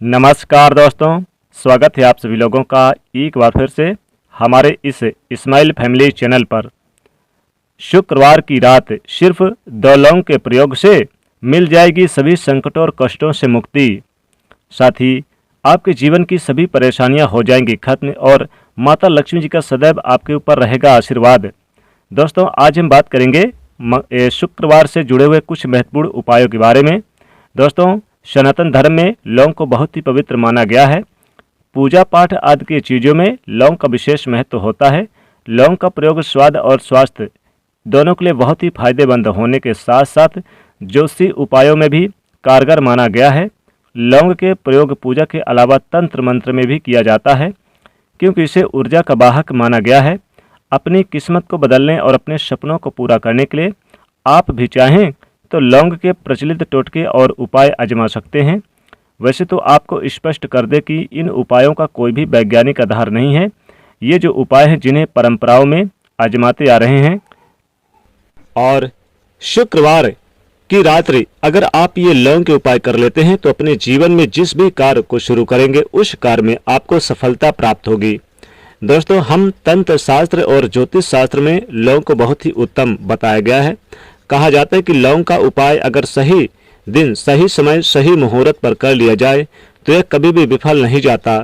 नमस्कार दोस्तों, स्वागत है आप सभी लोगों का एक बार फिर से हमारे इस इस्माइल फैमिली चैनल पर। शुक्रवार की रात सिर्फ 2 लौंग के प्रयोग से मिल जाएगी सभी संकटों और कष्टों से मुक्ति। साथ ही आपके जीवन की सभी परेशानियां हो जाएंगी खत्म और माता लक्ष्मी जी का सदैव आपके ऊपर रहेगा आशीर्वाद। दोस्तों, आज हम बात करेंगे शुक्रवार से जुड़े हुए कुछ महत्वपूर्ण उपायों के बारे में। दोस्तों, सनातन धर्म में लौंग को बहुत ही पवित्र माना गया है। पूजा पाठ आदि की चीज़ों में लौंग का विशेष महत्व होता है। लौंग का प्रयोग स्वाद और स्वास्थ्य दोनों के लिए बहुत ही फायदेमंद होने के साथ साथ ज्योतिषी उपायों में भी कारगर माना गया है। लौंग के प्रयोग पूजा के अलावा तंत्र मंत्र में भी किया जाता है, क्योंकि इसे ऊर्जा का वाहक माना गया है। अपनी किस्मत को बदलने और अपने सपनों को पूरा करने के लिए आप भी चाहें तो लौंग के प्रचलित टोटके और उपाय आजमा सकते हैं। वैसे तो आपको स्पष्ट कर दे कि इन उपायों का कोई भी वैज्ञानिक आधार नहीं है। ये जो उपाय हैं जिन्हें परंपराओं में आजमाते आ रहे हैं। और शुक्रवार की रात्रि अगर आप ये लौंग के उपाय कर लेते हैं तो अपने जीवन में जिस भी कार्य को शुरू करेंगे उस कार्य में आपको सफलता प्राप्त होगी। दोस्तों, हम तंत्र शास्त्र और ज्योतिष शास्त्र में लौंग को बहुत ही उत्तम बताया गया है। कहा जाता है कि लौंग का उपाय अगर सही दिन, सही समय, सही मुहूर्त पर कर लिया जाए तो यह कभी भी विफल नहीं जाता।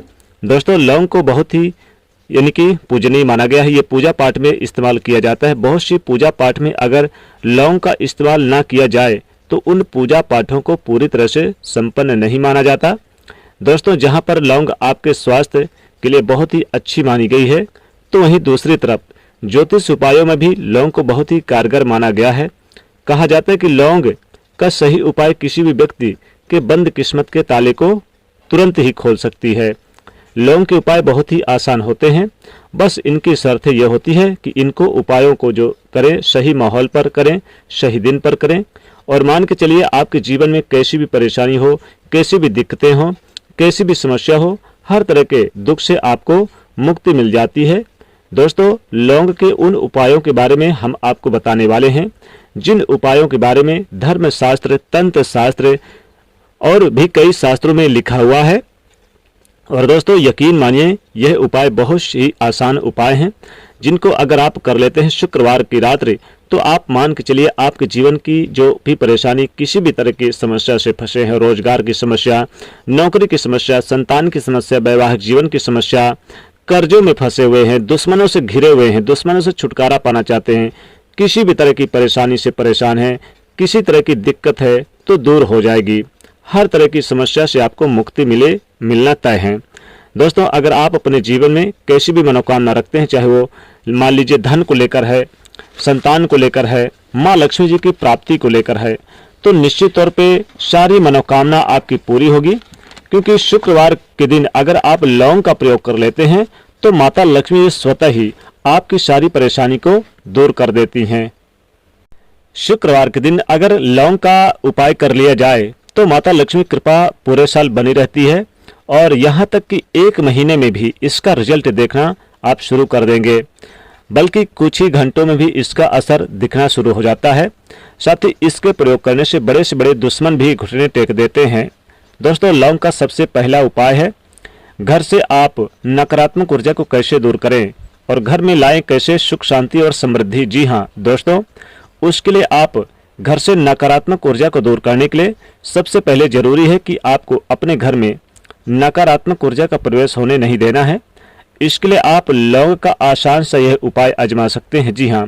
दोस्तों, लौंग को बहुत ही यानी कि पूजनीय माना गया है। ये पूजा पाठ में इस्तेमाल किया जाता है। बहुत सी पूजा पाठ में अगर लौंग का इस्तेमाल ना किया जाए तो उन पूजा पाठों को पूरी तरह से संपन्न नहीं माना जाता। दोस्तों, जहाँ पर लौंग आपके स्वास्थ्य के लिए बहुत ही अच्छी मानी गई है, तो वहीं दूसरी तरफ ज्योतिष उपायों में भी लौंग को बहुत ही कारगर माना गया है। कहा जाता है कि लौंग का सही उपाय किसी भी व्यक्ति के बंद किस्मत के ताले को तुरंत ही खोल सकती है। लौंग के उपाय बहुत ही आसान होते हैं, बस इनकी शर्त यह होती है कि इनको उपायों को जो करें सही माहौल पर करें, सही दिन पर करें। और मान के चलिए आपके जीवन में कैसी भी परेशानी हो, कैसी भी दिक्कतें हो, कैसी भी समस्या हो, हर तरह के दुख से आपको मुक्ति मिल जाती है। दोस्तों, लौंग के उन उपायों के बारे में हम आपको बताने वाले हैं जिन उपायों के बारे में धर्म शास्त्र, तंत्र शास्त्र और भी कई शास्त्रों में लिखा हुआ है। और दोस्तों, यकीन मानिए यह उपाय बहुत ही आसान उपाय हैं, जिनको अगर आप कर लेते हैं शुक्रवार की रात्रि तो आप मान के चलिए आपके जीवन की जो भी परेशानी, किसी भी तरह की समस्या से फंसे हैं, रोजगार की समस्या, नौकरी की समस्या, संतान की समस्या, वैवाहिक जीवन की समस्या, कर्जों में फंसे हुए हैं, दुश्मनों से घिरे हुए हैं, दुश्मनों से छुटकारा पाना चाहते हैं, किसी भी तरह की परेशानी से परेशान है, किसी तरह की दिक्कत है तो दूर हो जाएगी। हर तरह की समस्या से आपको मुक्ति मिलना तय है। दोस्तों, अगर आप अपने जीवन में कैसी भी मनोकामना रखते हैं, चाहे वो मान लीजिए धन को लेकर है, संतान को लेकर है, माँ लक्ष्मी जी की प्राप्ति को लेकर है, तो निश्चित तौर पे सारी मनोकामना आपकी पूरी होगी। क्योंकि शुक्रवार के दिन अगर आप लौंग का प्रयोग कर लेते हैं तो माता लक्ष्मी स्वतः ही आपकी सारी परेशानी को दूर कर देती हैं। शुक्रवार के दिन अगर लौंग का उपाय कर लिया जाए तो माता लक्ष्मी कृपा पूरे साल बनी रहती है और यहाँ तक कि 1 महीने में भी इसका रिजल्ट देखना आप शुरू कर देंगे, बल्कि कुछ ही घंटों में भी इसका असर दिखना शुरू हो जाता है। साथ ही इसके प्रयोग करने से बड़े दुश्मन भी घुटने टेक देते हैं। दोस्तों, लौंग का सबसे पहला उपाय है घर से आप नकारात्मक ऊर्जा को कैसे दूर करें और घर में लाएं कैसे सुख, शांति और समृद्धि। जी हाँ दोस्तों, उसके लिए आप घर से नकारात्मक ऊर्जा को दूर करने के लिए सबसे पहले जरूरी है कि आपको अपने घर में नकारात्मक ऊर्जा का प्रवेश होने नहीं देना है। इसके लिए आप लौंग का आसान सा यह उपाय आजमा सकते हैं। जी हाँ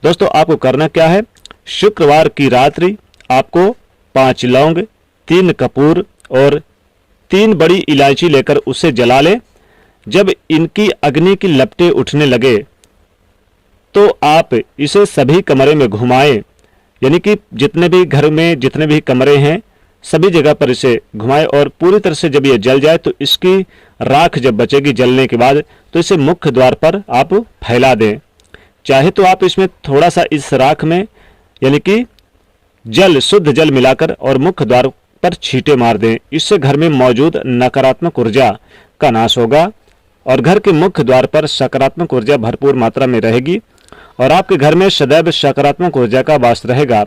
दोस्तों, आपको करना क्या है, शुक्रवार की रात्रि आपको 5 लौंग, 3 कपूर और 3 बड़ी इलायची लेकर उसे जला लें। जब इनकी अग्नि की लपटें उठने लगे तो आप इसे सभी कमरे में घुमाएं, यानी कि जितने भी घर में जितने भी कमरे हैं सभी जगह पर इसे घुमाएं और पूरी तरह से जब ये जल जाए तो इसकी राख जब बचेगी जलने के बाद तो इसे मुख्य द्वार पर आप फैला दें। चाहे तो आप इसमें थोड़ा सा इस राख में यानी कि जल, शुद्ध जल मिलाकर और मुख्य द्वार पर छींटे मार दें। इससे घर में मौजूद नकारात्मक ऊर्जा का नाश होगा और घर के मुख्य द्वार पर सकारात्मक ऊर्जा भरपूर मात्रा में रहेगी और आपके घर में सदैव सकारात्मक ऊर्जा का वास रहेगा।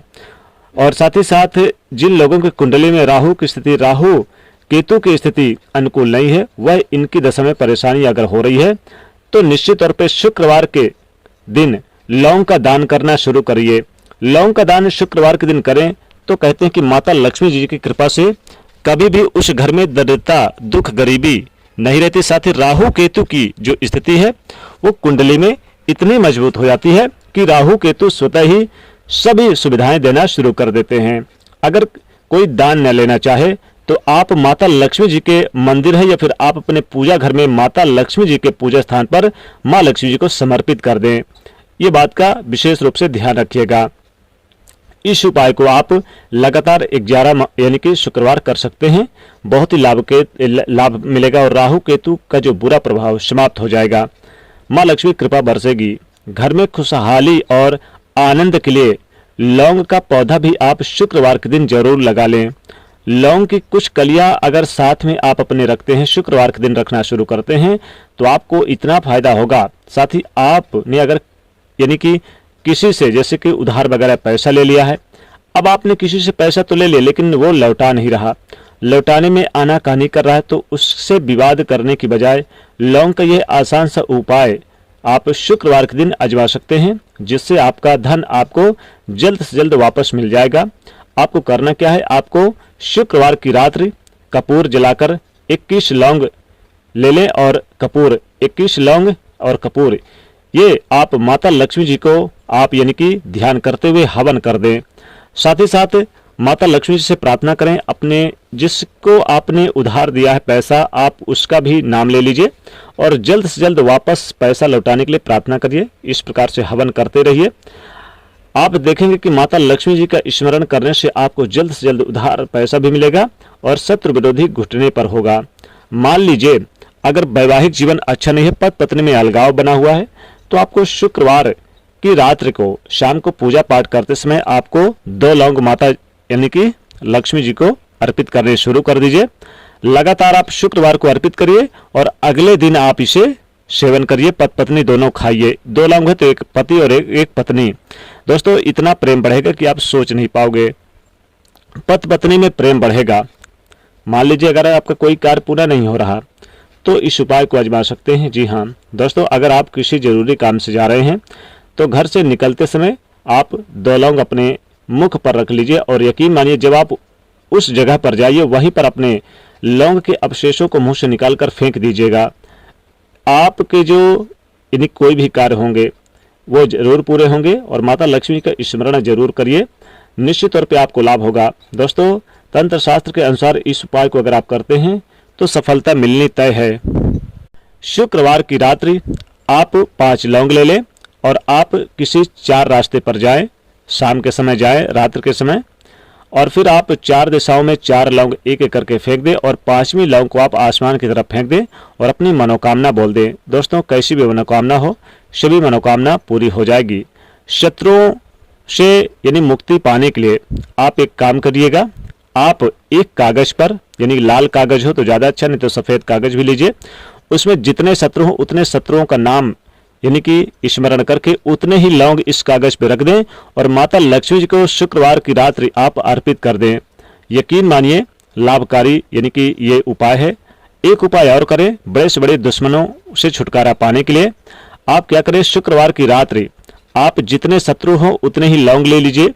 और साथ ही साथ जिन लोगों की कुंडली में राहु की स्थिति, राहु केतु की स्थिति अनुकूल नहीं है, वह इनकी दशा में परेशानी अगर हो रही है तो निश्चित तौर पे शुक्रवार के दिन लौंग का दान करना शुरू करिए। लौंग का दान शुक्रवार के दिन करें तो कहते हैं कि माता लक्ष्मी जी की कृपा से कभी भी उस घर में दरिद्रता, दुख, गरीबी नहीं रहती। साथ ही राहु केतु की जो स्थिति है वो कुंडली में इतनी मजबूत हो जाती है कि राहु केतु स्वतः ही सभी सुविधाएं देना शुरू कर देते हैं। अगर कोई दान न लेना चाहे तो आप माता लक्ष्मी जी के मंदिर है या फिर आप अपने पूजा घर में माता लक्ष्मी जी के पूजा स्थान पर मां लक्ष्मी जी को समर्पित कर दें। ये बात का विशेष रूप से ध्यान रखिएगा। इस उपाय को आप लगातार 11 यानी कि शुक्रवार कर सकते हैं। बहुत ही लाभ मिलेगा और राहु केतु का जो बुरा प्रभाव समाप्त हो जाएगा। मां लक्ष्मी कृपा बरसेगी। घर में खुशहाली और आनंद के लिए लौंग का पौधा भी आप शुक्रवार के दिन जरूर लगा लें। लौंग की कुछ कलियां अगर साथ में आप अपने रखते हैं, शुक्रवार के दिन रखना शुरू करते हैं तो आपको इतना फायदा होगा। साथ ही आपने अगर यानी कि किसी से जैसे कि उधार वगैरह पैसा ले लिया है, अब आपने किसी से पैसा तो ले लिया लेकिन वो लौटा नहीं रहा, लौटाने में आनाकानी कर रहा है, तो उससे विवाद करने की बजाय लौंग का यह आसान सा उपाय आप शुक्रवार के दिन आजमा सकते हैं, जिससे आपका धन आपको जल्द से जल्द वापस मिल जाएगा। आपको करना क्या है, आपको शुक्रवार की रात्रि कपूर जलाकर 21 लौंग ले लें और कपूर 21 लौंग और कपूर ये आप माता लक्ष्मी जी को आप यानी कि ध्यान करते हुए हवन कर दें। साथ ही साथ माता लक्ष्मी जी से प्रार्थना करें, अपने जिसको आपने उधार दिया है पैसा आप उसका भी नाम ले लीजिए और जल्द से जल्द वापस पैसा लौटाने के लिए प्रार्थना करिए। इस प्रकार से हवन करते रहिए। आप देखेंगे कि माता लक्ष्मी जी का स्मरण करने से आपको जल्द से जल्द उधार पैसा भी मिलेगा और शत्रु विरोधी घुटने पर होगा। मान लीजिए अगर वैवाहिक जीवन अच्छा नहीं है, पति पत्नी में अलगाव बना हुआ है, तो आपको शुक्रवार की रात्रि को शाम को पूजा पाठ करते समय आपको 2 लौंग माता यानी कि लक्ष्मी जी को अर्पित करने शुरू कर दीजिए। लगातार आप शुक्रवार को अर्पित करिए और अगले दिन आप इसे सेवन करिए। पति पत्नी दोनों खाइए। 2 लौंग है तो एक पति और एक पत्नी। दोस्तों इतना प्रेम बढ़ेगा कि आप सोच नहीं पाओगे। पति पत्नी में प्रेम बढ़ेगा। मान लीजिए अगर आपका कोई कार्य पूरा नहीं हो रहा तो इस उपाय को आजमा सकते हैं। जी हाँ दोस्तों, अगर आप किसी जरूरी काम से जा रहे हैं तो घर से निकलते समय आप 2 लौंग अपने मुख पर रख लीजिए और यकीन मानिए जब आप उस जगह पर जाइए वहीं पर अपने लौंग के अवशेषों को मुंह से निकालकर फेंक दीजिएगा। आपके जो यानी कोई भी कार्य होंगे वो जरूर पूरे होंगे और माता लक्ष्मी का स्मरण जरूर करिए। निश्चित तौर पे आपको लाभ होगा। दोस्तों तंत्र शास्त्र के अनुसार इस उपाय को अगर आप करते हैं तो सफलता मिलनी तय है। शुक्रवार की रात्रि आप 5 लौंग ले लें और आप किसी 4 रास्ते पर जाएं, शाम के समय जाएं, रात्रि के समय, और फिर आप 4 दिशाओं में 4 लौंग एक एक करके फेंक दें और 5वीं लौंग को आप आसमान की तरफ फेंक दें और अपनी मनोकामना बोल दें। दोस्तों कैसी भी मनोकामना हो सभी मनोकामना पूरी हो जाएगी। शत्रुओं से यानी मुक्ति पाने के लिए आप एक काम करिएगा, आप एक कागज पर यानी लाल कागज हो तो ज्यादा अच्छा, नहीं तो सफेद कागज भी लीजिए, उसमें जितने शत्रु हो उतने शत्रुओं का नाम यानी कि स्मरण करके उतने ही लौंग इस कागज पे रख दें और माता लक्ष्मी जी को शुक्रवार की रात्रि आप अर्पित कर दें। यकीन मानिए लाभकारी यानी कि ये उपाय है। एक उपाय और करें, बड़े से बड़े दुश्मनों से छुटकारा पाने के लिए आप क्या करें, शुक्रवार की रात्रि आप जितने शत्रु हो उतने ही लौंग ले लीजिए।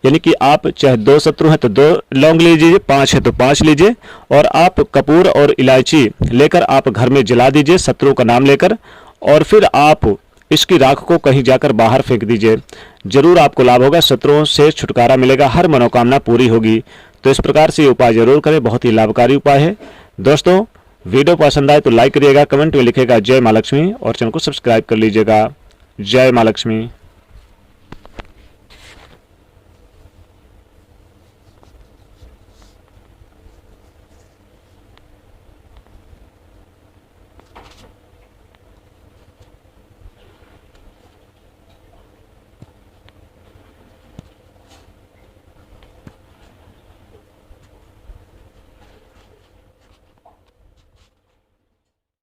यानी कि आप चाहे 2 शत्रु हैं तो 2 लौंग ले लीजिए, 5 है तो 5 लीजिए और आप कपूर और इलायची लेकर आप घर में जला दीजिए शत्रु का नाम लेकर और फिर आप इसकी राख को कहीं जाकर बाहर फेंक दीजिए। जरूर आपको लाभ होगा, शत्रुओं से छुटकारा मिलेगा, हर मनोकामना पूरी होगी। तो इस प्रकार से ये उपाय जरूर करें, बहुत ही लाभकारी उपाय है। दोस्तों वीडियो पसंद आए तो लाइक करिएगा, कमेंट में लिखेगा जय मां लक्ष्मी और चैनल को सब्सक्राइब कर लीजिएगा। जय मां लक्ष्मी।